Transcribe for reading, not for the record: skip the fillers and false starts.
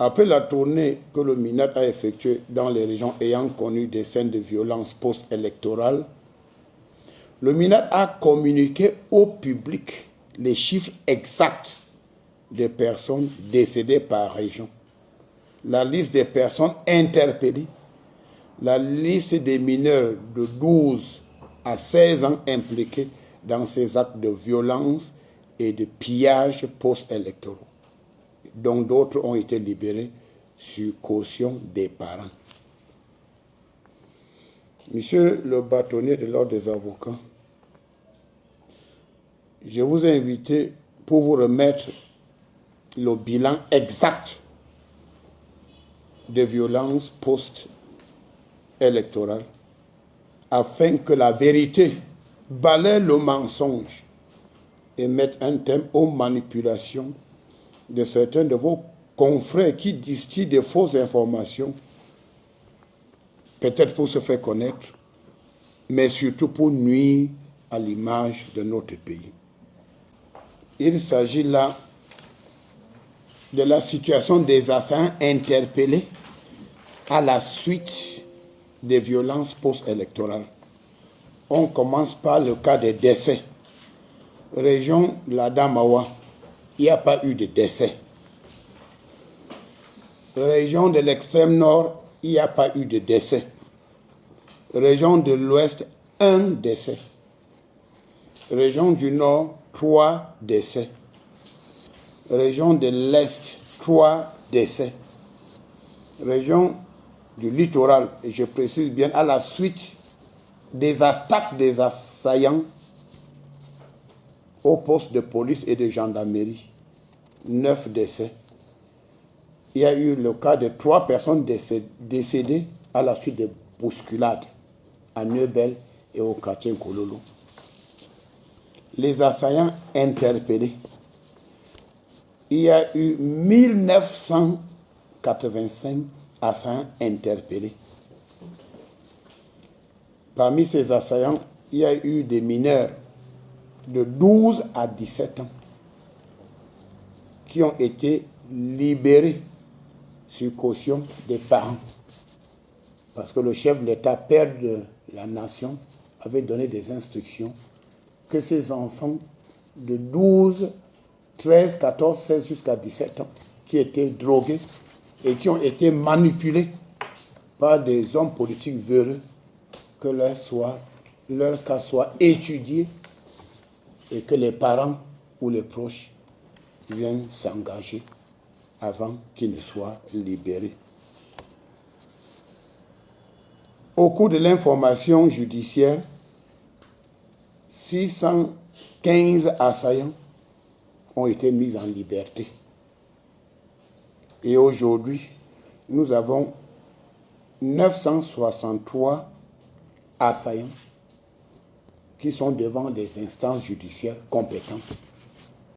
Après la tournée que le MINAD a effectuée dans les régions ayant connu des scènes de violence post-électorales, le MINAD a communiqué au public les chiffres exacts des personnes décédées par région, la liste des personnes interpellées, la liste des mineurs de 12 à 16 ans impliqués dans ces actes de violence et de pillage post-électoraux, dont d'autres ont été libérés sur caution des parents. Monsieur le bâtonnier de l'Ordre des avocats, je vous ai invité pour vous remettre le bilan exact des violences post-électorales afin que la vérité balaie le mensonge et mette un terme aux manipulations de certains de vos confrères qui distillent des fausses informations, peut-être pour se faire connaître, mais surtout pour nuire à l'image de notre pays. Il s'agit là de la situation des assaillants interpellés à la suite des violences post-électorales. On commence par le cas des décès. Région de la Damawa, il n'y a pas eu de décès. Région de l'extrême nord, il n'y a pas eu de décès. Région de l'ouest, 1 décès. Région du nord, 3 décès. Région de l'est, 3 décès. Région du littoral, et je précise bien, à la suite des attaques des assaillants au poste de police et de gendarmerie, 9 décès. Il y a eu le cas de 3 personnes décédées à la suite de bousculades à Neubel et au quartier Kololo. Les assaillants interpellés, il y a eu 1985 assaillants interpellés. Parmi ces assaillants, il y a eu des mineurs de 12 à 17 ans qui ont été libérés sur caution des parents. Parce que le chef de l'État, père de la nation, avait donné des instructions que ces enfants de 12, 13, 14, 16 jusqu'à 17 ans, qui étaient drogués et qui ont été manipulés par des hommes politiques véreux, que leur cas soit étudié et que les parents ou les proches viennent s'engager avant qu'ils ne soient libérés. Au cours de l'information judiciaire, 615 assaillants ont été mis en liberté. Et aujourd'hui, nous avons 963 assaillants qui sont devant des instances judiciaires compétentes.